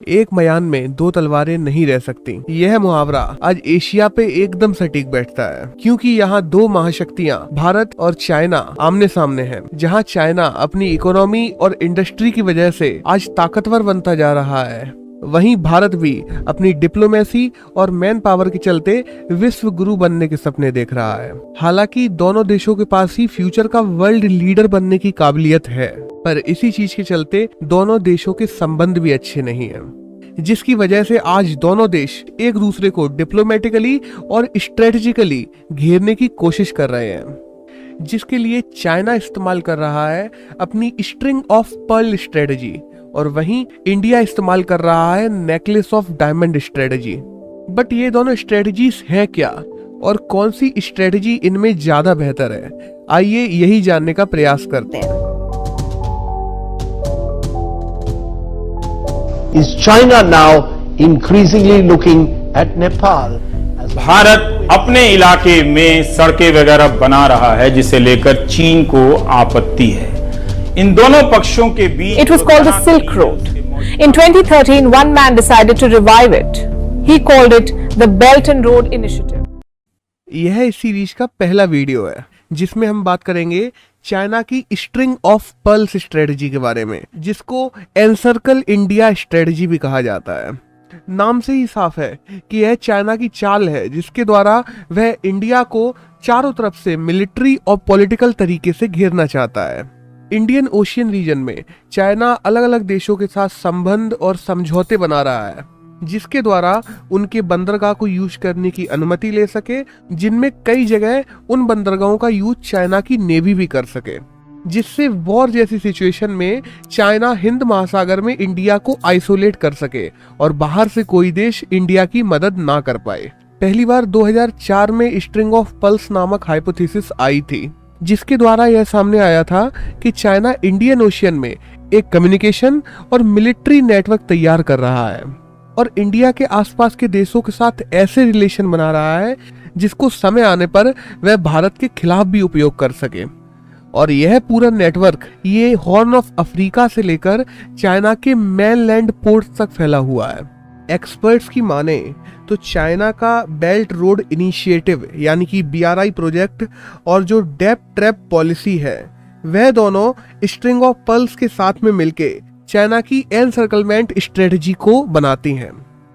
एक मयान में दो तलवारें नहीं रह सकती। यह मुहावरा आज एशिया पे एकदम सटीक बैठता है, क्योंकि यहाँ दो महाशक्तियाँ भारत और चाइना आमने सामने हैं। जहाँ चाइना अपनी इकोनॉमी और इंडस्ट्री की वजह से आज ताकतवर बनता जा रहा है, वहीं भारत भी अपनी डिप्लोमेसी और मैन पावर के चलते विश्व गुरु बनने के सपने देख रहा है। हालांकि दोनों देशों के पास ही फ्यूचर का वर्ल्ड लीडर बनने की काबिलियत है, पर इसी चीज के चलते दोनों देशों के संबंध भी अच्छे नहीं हैं, जिसकी वजह से आज दोनों देश एक दूसरे को डिप्लोमेटिकली और स्ट्रेटेजिकली घेरने की कोशिश कर रहे हैं, जिसके लिए चाइना इस्तेमाल कर रहा है अपनी स्ट्रिंग ऑफ पर्ल स्ट्रेटेजी और वहीं इंडिया इस्तेमाल कर रहा है necklace of diamond strategy. But ये दोनों स्ट्रेटेजीज हैं क्या और कौन सी स्ट्रेटेजी इनमें ज्यादा बेहतर है? आइए यही जानने का प्रयास करते हैं। Is China now increasingly looking at Nepal? Bharat अपने इलाके में सड़कें वगैरह बना रहा है, जिसे लेकर चीन को आपत्ति है। इन दोनों पक्षों के बीच It was called the Silk Road. In 2013, one man decided to revive it. He called it the Belt and Road Initiative. यह इस सीरीज का पहला वीडियो है जिसमें हम बात करेंगे चाइना की स्ट्रिंग ऑफ पर्ल्स स्ट्रेटजी के बारे में, जिसको एनसर्कल इंडिया स्ट्रेटजी भी कहा जाता है। नाम से ही साफ है कि यह चाइना की चाल है जिसके द्वारा वह इंडिया को चारों तरफ से मिलिट्री और पॉलिटिकल तरीके से घेरना चाहता है। इंडियन ओशियन रीजन में चाइना अलग अलग देशों के साथ संबंध और समझौते बना रहा है, जिसके द्वारा उनके बंदरगाह को यूज करने की अनुमति ले सके, जिनमें कई जगह उन बंदरगाहों का यूज चाइना की नेवी भी कर सके, जिससे वॉर जैसी सिचुएशन में चाइना हिंद महासागर में इंडिया को आइसोलेट कर सके और बाहर से कोई देश इंडिया की मदद ना कर पाए। पहली बार 2004 में स्ट्रिंग ऑफ पर्ल्स नामक हाइपोथेसिस आई थी, जिसके द्वारा यह सामने आया था कि चाइना इंडियन ओशियन में एक कम्युनिकेशन और मिलिट्री नेटवर्क तैयार कर रहा है और इंडिया के आसपास के देशों के साथ ऐसे रिलेशन बना रहा है जिसको समय आने पर वह भारत के खिलाफ भी उपयोग कर सके। और यह पूरा नेटवर्क ये हॉर्न ऑफ अफ्रीका से लेकर चाइना के मेनलैंड पोर्ट तक फैला हुआ है। एक्सपर्ट्स की माने तो चाइना का बेल्ट रोड इनिशिएटिव यानी कि BRI प्रोजेक्ट और जो डेप ट्रैप पॉलिसी है, वह दोनों स्ट्रिंग ऑफ पर्ल्स के साथ में मिलके चाइना की एनसर्कलमेंट स्ट्रेटजी को बनाती हैं।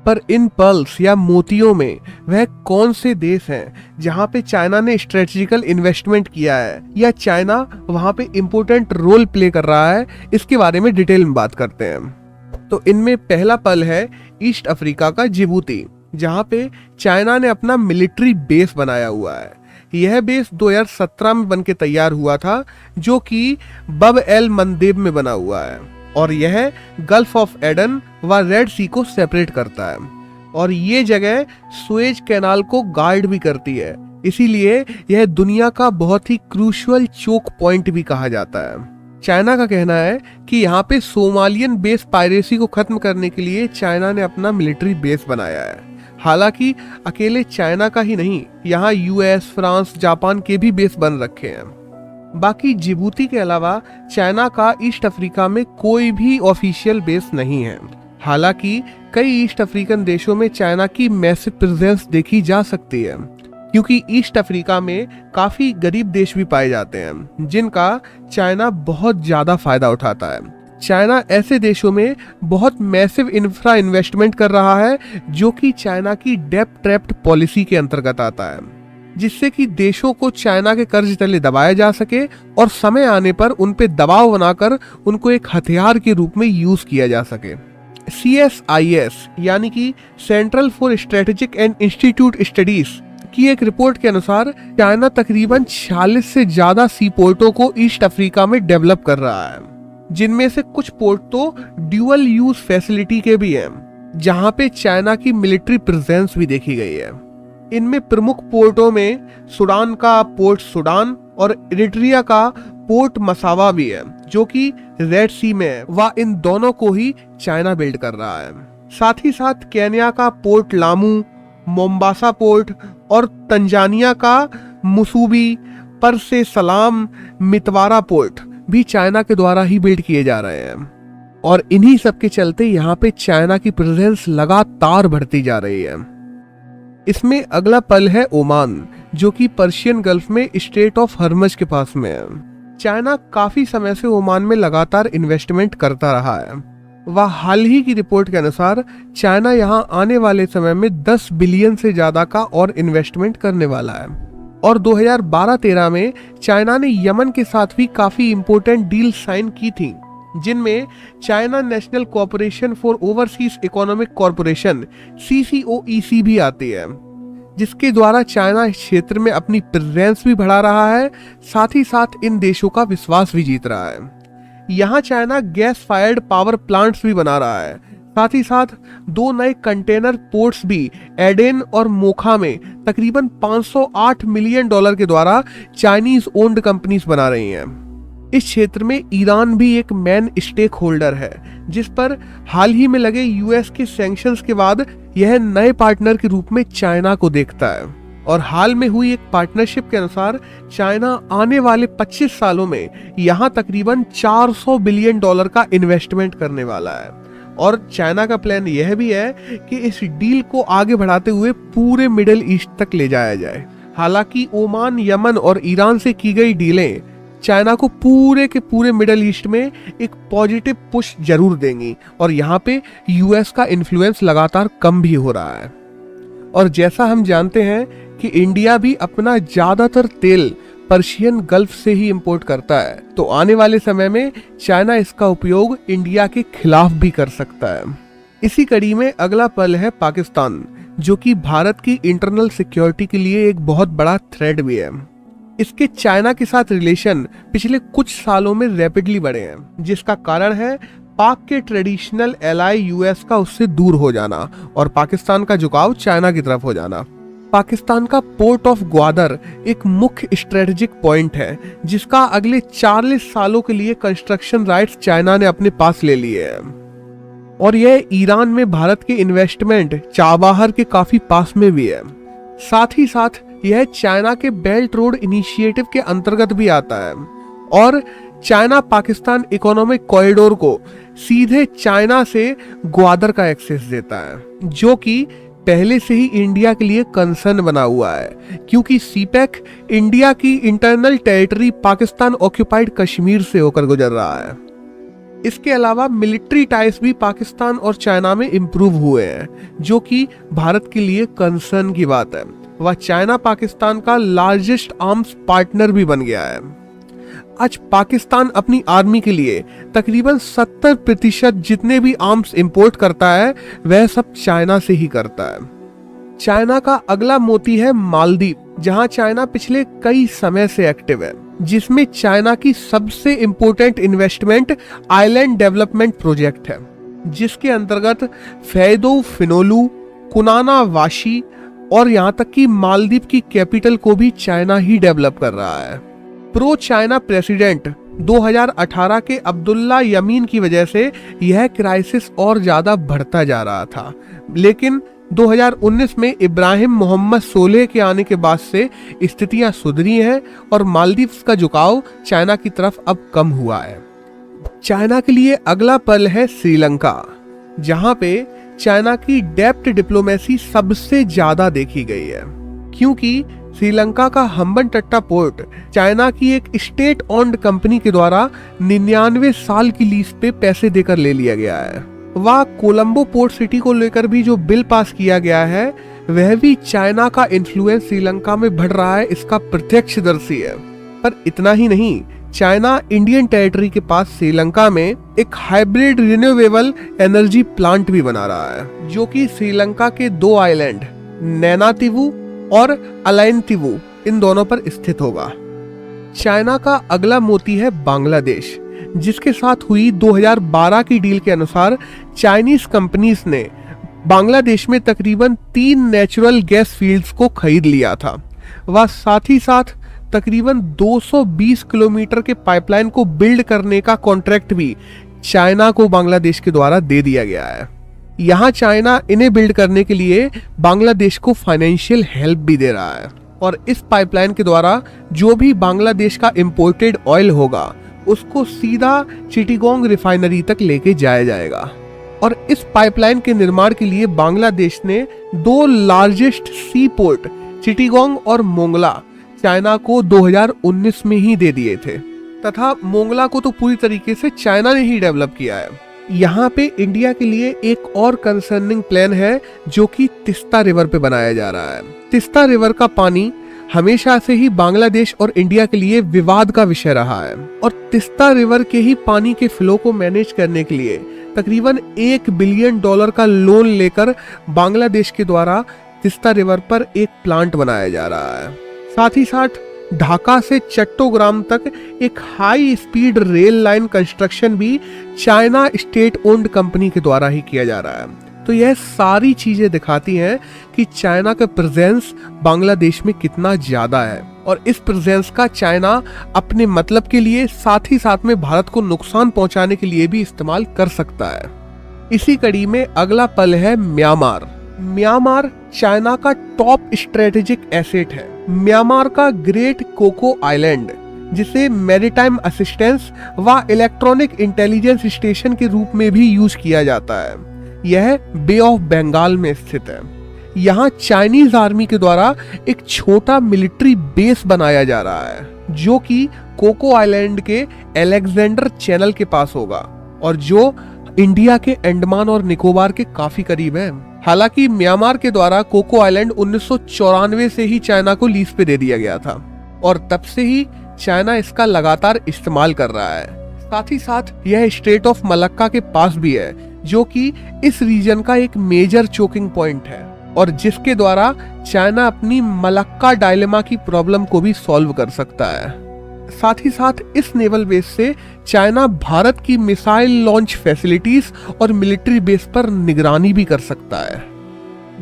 पर इन पर्ल्स या मोतियों में वह कौन से देश हैं जहां पे चाइना ने स्ट्रेटेजिकल इन्वेस्टमेंट किया है या चाइना वहां पे इम्पोर्टेंट रोल प्ले कर रहा है, इसके बारे में डिटेल में बात करते हैं। तो इनमें पहला पर्ल है ईस्ट अफ्रीका का जिबूती, जहां पे चाइना ने अपना मिलिट्री बेस बनाया हुआ है। यह बेस 2017 में बनके तैयार हुआ था, जो कि बब एल मंदेब में बना हुआ है और यह गल्फ ऑफ एडन व रेड सी को सेपरेट करता है और ये जगह सुएज कैनाल को गार्ड भी करती है, इसीलिए यह दुनिया का बहुत ही क्रूशियल चोक पॉइंट भी कहा जाता है। चाइना का कहना है कि यहाँ पे सोमालियन बेस पायरेसी को खत्म करने के लिए चाइना ने अपना मिलिट्री बेस बनाया है। हालांकि अकेले चाइना का ही नहीं, यहाँ US, फ्रांस, जापान के भी बेस बन रखे हैं। बाकी जिबूती के अलावा चाइना का ईस्ट अफ्रीका में कोई भी ऑफिशियल बेस नहीं है। हालांकि कई ईस्ट अफ्रीकन देशों में चाइना की मैसिव प्रेजेंस देखी जा सकती है, क्योंकि ईस्ट अफ्रीका में काफी गरीब देश भी पाए जाते हैं जिनका चाइना बहुत ज्यादा फायदा उठाता है। चाइना ऐसे देशों में बहुत मैसिव इंफ्रा इन्वेस्टमेंट कर रहा है, जो कि चाइना की डेप ट्रैप्ड पॉलिसी के अंतर्गत आता है, जिससे कि देशों को चाइना के कर्ज तले दबाया जा सके और समय आने पर उन पे दबाव बनाकर उनको एक हथियार के रूप में यूज किया जा सके। CSIS यानी कि central for strategic and institute studies की एक रिपोर्ट के अनुसार चाइना तकरीबन 46 से ज्यादा सी पोर्टों को ईस्ट अफ्रीका में डेवलप कर रहा है, जिनमें से कुछ पोर्ट तो ड्यूअल यूज फैसिलिटी के भी हैं, जहां पे चाइना की मिलिट्री प्रेजेंस भी देखी गई है। इनमें प्रमुख पोर्टों में सूडान का पोर्ट सूडान और इरिट्रिया का पोर्ट मसावा भी है, जो कि रेड सी में है, व इन दोनों को ही चाइना बिल्ड कर रहा है। साथ ही साथ केन्या का पोर्ट लामू, मोम्बासा पोर्ट और तंजानिया का मुसूबी, पर से सलाम, मितवारा पोर्ट भी चाइना के द्वारा ही बिल्ड किए जा रहे हैं। और इन्हीं सब के चलते यहाँ पे चाइना की प्रेजेंस लगातार बढ़ती जा रही है। इसमें अगला पल है ओमान, जो कि पर्शियन गल्फ में स्ट्रेट ऑफ हॉर्मज के पास में है। चाइना काफी समय से ओमान में लगातार इन्वेस्टमेंट करता रहा है। वह हाल ही की रिपोर्ट के अनुसार चाइना यहां आने वाले समय में 10 बिलियन से ज्यादा का और इन्वेस्टमेंट करने वाला है। और 2012-13 में चाइना ने यमन के साथ भी काफी इंपॉर्टेंट डील साइन की थी, जिनमें China national corporation for overseas economic corporation CCOEC भी आती है, जिसके द्वारा चाइना इस क्षेत्र में अपनी प्रेजेंस भी बढ़ा रहा है, साथ ही साथ इन देशों का विश्वास भी जीत रहा है। यहाँ China gas fired power plants भी बना रहा है, साथ ही साथ 2 नए कंटेनर पोर्ट्स भी एडेन और मोखा में तकरीबन $508 मिलियन के द्वारा चाइनीज ओन्ड कंपनीज बना रही हैं। इस क्षेत्र में ईरान भी एक मेन स्टेक होल्डर है, जिस पर हाल ही में लगे यूएस के सैंक्शंस के बाद यह नए पार्टनर के रूप में चाइना को देखता है। और हाल में हुई एक पार्टनरशिप के अनुसार चाइना आने वाले 25 सालों में यहाँ तकरीबन $400 बिलियन का इन्वेस्टमेंट करने वाला है। और चाइना का प्लान यह भी है कि इस डील को आगे बढ़ाते हुए पूरे मिडिल ईस्ट तक ले जाया जाए। हालांकि ओमान, यमन और ईरान से की गई डीलें चाइना को पूरे के पूरे मिडिल ईस्ट में एक पॉजिटिव पुश जरूर देंगी, और यहाँ पे यूएस का इन्फ्लुएंस लगातार कम भी हो रहा है। और जैसा हम जानते हैं कि इंडिया भी अपना ज्यादातर तेल पर्शियन गल्फ से ही इंपोर्ट करता है, तो आने वाले समय में चाइना इसका उपयोग इंडिया के खिलाफ भी कर सकता है। इसी कड़ी में अगला पल है पाकिस्तान, जो कि भारत की इंटरनल सिक्योरिटी के लिए एक बहुत बड़ा थ्रेट भी है। इसके चाइना के साथ रिलेशन पिछले कुछ सालों में रैपिडली बढ़े हैं, जिसका कारण है पाक के ट्रेडिशनल एलाई यूएस का उससे दूर हो जाना और पाकिस्तान का झुकाव चाइना की तरफ हो जाना। पाकिस्तान का पोर्ट ऑफ ग्वादर एक मुख्य स्ट्रेटेजिक पॉइंट है, जिसका अगले 40 सालों के लिए कंस्ट्रक्शन राइट्स चाइना ने अपने पास ले लिए हैं। और यह ईरान में भारत के इन्वेस्टमेंट चाबहार के काफी पास में भी है। साथ ही साथ यह चाइना के बेल्ट रोड इनिशिएटिव के अंतर्गत भी आता है और चाइना पाकिस्तान इकोनॉमिक कॉरिडोर को सीधे चाइना से ग्वादर का एक्सेस देता है, जो कि पहले से ही इंडिया के लिए कंसर्न बना हुआ है, क्योंकि सीपैक इंडिया की internal territory Pakistan occupied Kashmir से होकर गुजर रहा है। इसके अलावा मिलिट्री टाइज भी पाकिस्तान और चाइना में इंप्रूव हुए हैं, जो कि भारत के लिए कंसर्न की बात है। वह चाइना पाकिस्तान का लार्जेस्ट आर्म्स पार्टनर भी बन गया है। आज पाकिस्तान अपनी आर्मी के लिए तकरीबन 70% जितने भी आर्म्स इंपोर्ट करता है वह सब चाइना से ही करता है। चाइना का अगला मोती है मालदीव, जहां चाइना पिछले कई समय से एक्टिव है, जिसमें चाइना की सबसे important investment island development project है, जिसके अंतर्गत फैदो फिनोलू, कुनाना वाशी और यहां तक कि मालदीव की कैपिटल को भी चाइना ही डेवलप कर रहा है। प्रो चाइना प्रेसिडेंट 2018 के अब्दुल्ला यमीन की वजह से यह क्राइसिस और ज्यादा बढ़ता जा रहा था, लेकिन 2019 में इब्राहिम मोहम्मद सोलेह के आने के बाद से स्थितियां सुधरी हैं और मालदीव का झुकाव चाइना की तरफ अब कम हुआ है। चाइना के लिए अगला पल है श्रीलंका, जहां पे चाइना की डेप्थ डिप्लोमेसी सबसे ज्यादा देखी गई है, क्योंकि श्रीलंका का हम्बनटट्टा पोर्ट चाइना की एक स्टेट ओन्ड कंपनी के द्वारा 99 साल की लीज पे पैसे देकर ले लिया गया है। वह कोलंबो पोर्ट सिटी को लेकर भी जो बिल पास किया गया है वह भी चाइना का इन्फ्लुएंस श्रीलंका में बढ़ रहा है, इसका प्रत्यक्षदर्शी है। पर इतना ही नहीं, चाइना इंडियन टेरिटरी के पास श्रीलंका में एक हाइब्रिड रिन्यूएबल एनर्जी प्लांट भी बना रहा है, जो कि श्रीलंका के 2 आइलैंड नैनातिवु और अलायंतिवु इन दोनों पर स्थित होगा। चाइना का अगला मोती है बांग्लादेश, जिसके साथ हुई 2012 की डील के अनुसार चाइनीज कंपनीज ने बांग्लादेश में तकरीबन 3 नेचुरल गैस फील्ड्स को खरीद लिया था। वह साथ ही साथ तकरीबन 220 किलोमीटर के पाइपलाइन को बिल्ड करने का कॉन्ट्रैक्ट भी चाइना को बांग्लादेश के द्वारा दे दिया गया है। यहाँ चाइना इन्हें बिल्ड करने के लिए बांग्लादेश को फाइनेंशियल हेल्प भी दे रहा है और इस पाइपलाइन के द्वारा जो भी बांग्लादेश का इंपोर्टेड ऑयल होगा उसको सीधा चिटिगोंग रिफाइनरी तक लेके जाया जाएगा। और इस पाइपलाइन के निर्माण के लिए बांग्लादेश ने 2 लार्जेस्ट सी पोर्ट चिटिगोंग और मोंगला चाइना को 2019 में ही दे दिए थे, तथा मोंगला को तो पूरी तरीके से चाइना ने ही डेवलप किया है। यहाँ पे इंडिया के लिए एक और कंसर्निंग प्लान है जो कि तिस्ता रिवर पे बनाया जा रहा है। तिस्ता रिवर का पानी हमेशा से ही बांग्लादेश और इंडिया के लिए विवाद का विषय रहा है और तिस्ता रिवर के ही पानी के फ्लो को मैनेज करने के लिए तकरीबन $1 बिलियन का लोन लेकर बांग्लादेश के द्वारा तिस्ता रिवर पर एक प्लांट बनाया जा रहा है। साथ ही साथ ढाका से चट्टोग्राम तक एक high speed rail line construction भी चाइना स्टेट ओन्ड कंपनी के द्वारा ही किया जा रहा है। तो यह सारी चीजें दिखाती हैं कि चाइना का प्रेजेंस बांग्लादेश में कितना ज्यादा है और इस प्रेजेंस का चाइना अपने मतलब के लिए साथ ही साथ में भारत को नुकसान पहुंचाने के लिए भी इस्तेमाल कर सकता है। इसी कड़ी में अगला पल है म्यांमार। म्यांमार चाइना का टॉप स्ट्रेटेजिक एसेट है। म्यांमार का ग्रेट कोको आइलैंड, जिसे मैरीटाइम असिस्टेंस व इलेक्ट्रॉनिक इंटेलिजेंस स्टेशन के रूप में भी यूज किया जाता है, यह बे ऑफ बंगाल में स्थित है। यहाँ चाइनीज आर्मी के द्वारा एक छोटा मिलिट्री बेस बनाया जा रहा है जो कि कोको आइलैंड के अलेक्जेंडर चैनल के पास होगा और जो इंडिया के अंडमान और निकोबार के काफी करीब है। हालांकि म्यांमार के द्वारा कोको आइलैंड 1994 से ही चाइना को लीज पे दे दिया गया था और तब से ही चाइना इसका लगातार इस्तेमाल कर रहा है। साथ ही साथ यह स्ट्रेट ऑफ मलक्का के पास भी है जो कि इस रीजन का एक मेजर चोकिंग पॉइंट है और जिसके द्वारा चाइना अपनी मलक्का डायलेमा की प्रॉब्लम को भी सॉल्व कर सकता है। साथ ही साथ इस नेवल बेस से चाइना भारत की मिसाइल लॉन्च फैसिलिटीज और मिलिट्री बेस पर निगरानी भी कर सकता है।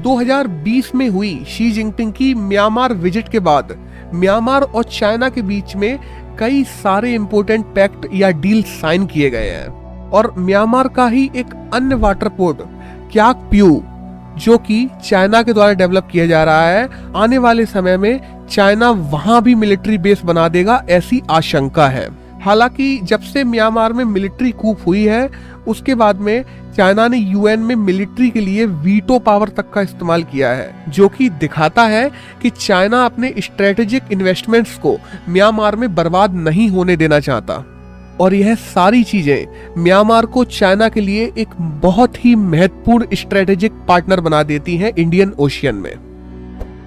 2020 में हुई शी जिनपिंग की म्यांमार विजिट के बाद म्यांमार और चाइना के बीच में कई सारे इंपोर्टेंट पैक्ट या डील साइन किए गए हैं और म्यांमार का ही एक अन्य वाटर पोर्ट क्याक प्यू, जो कि चाइना के द्वारा डेवलप किया जा रहा है, आने वाले समय में चाइना वहां भी मिलिट्री बेस बना देगा ऐसी आशंका है। हालांकि जब से म्यांमार में मिलिट्री कूप हुई है उसके बाद में चाइना ने यूएन में मिलिट्री के लिए वीटो पावर तक का इस्तेमाल किया है, जो कि दिखाता है कि चाइना अपने स्ट्रेटेजिक इन्वेस्टमेंट्स को म्यांमार में बर्बाद नहीं होने देना चाहता और यह सारी चीजें म्यांमार को चाइना के लिए एक बहुत ही महत्वपूर्ण स्ट्रेटेजिक पार्टनर बना देती हैं इंडियन ओशियन में।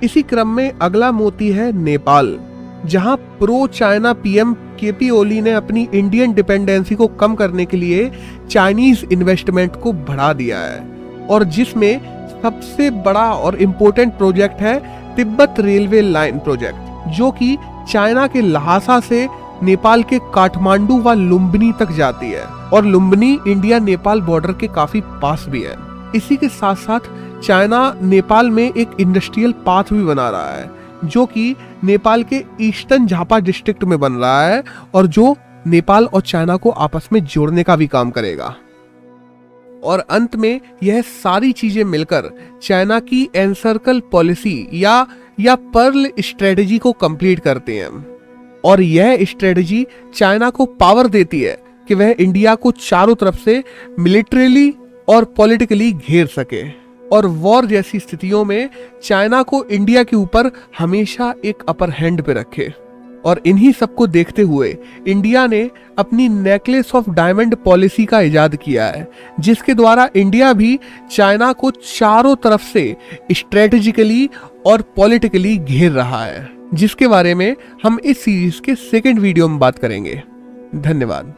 इसी क्रम में अगला मोती है नेपाल, जहां प्रो चाइना पीएम केपी ओली ने अपनी इंडियन डिपेंडेंसी को कम करने के लिए चाइनीज इन्वेस्टमेंट को बढ़ा दिया है और जिसमें सबसे बड़ा और इम्पोर्टेंट प्रोजेक्ट है तिब्बत रेलवे लाइन प्रोजेक्ट, जो कि चाइना के लहासा से नेपाल के काठमांडू व लुम्बिनी तक जाती है और लुम्बिनी इंडिया नेपाल बॉर्डर के काफी पास भी है। इसी के साथ साथ चाइना नेपाल में एक इंडस्ट्रियल पाथ भी बना रहा है जो कि नेपाल के ईस्टर्न झापा डिस्ट्रिक्ट में बन रहा है और जो नेपाल और चाइना को आपस में जोड़ने का भी काम करेगा। और अंत में यह सारी चीजें मिलकर चाइना की एनसर्कल पॉलिसी या पर्ल स्ट्रेटेजी को कंप्लीट करते हैं और यह स्ट्रेटेजी चाइना को पावर देती है कि वह इंडिया को चारों तरफ से मिलिट्रीली और पॉलिटिकली घेर सके और वॉर जैसी स्थितियों में चाइना को इंडिया के ऊपर हमेशा एक अपर हैंड पे रखे। और इन्हीं सबको देखते हुए इंडिया ने अपनी नेकलेस ऑफ डायमंड पॉलिसी का इजाद किया है, जिसके द्वारा इंडिया भी चाइना को चारों तरफ से स्ट्रेटेजिकली और पॉलिटिकली घेर रहा है, जिसके बारे में हम इस सीरीज के सेकंड वीडियो में बात करेंगे। धन्यवाद।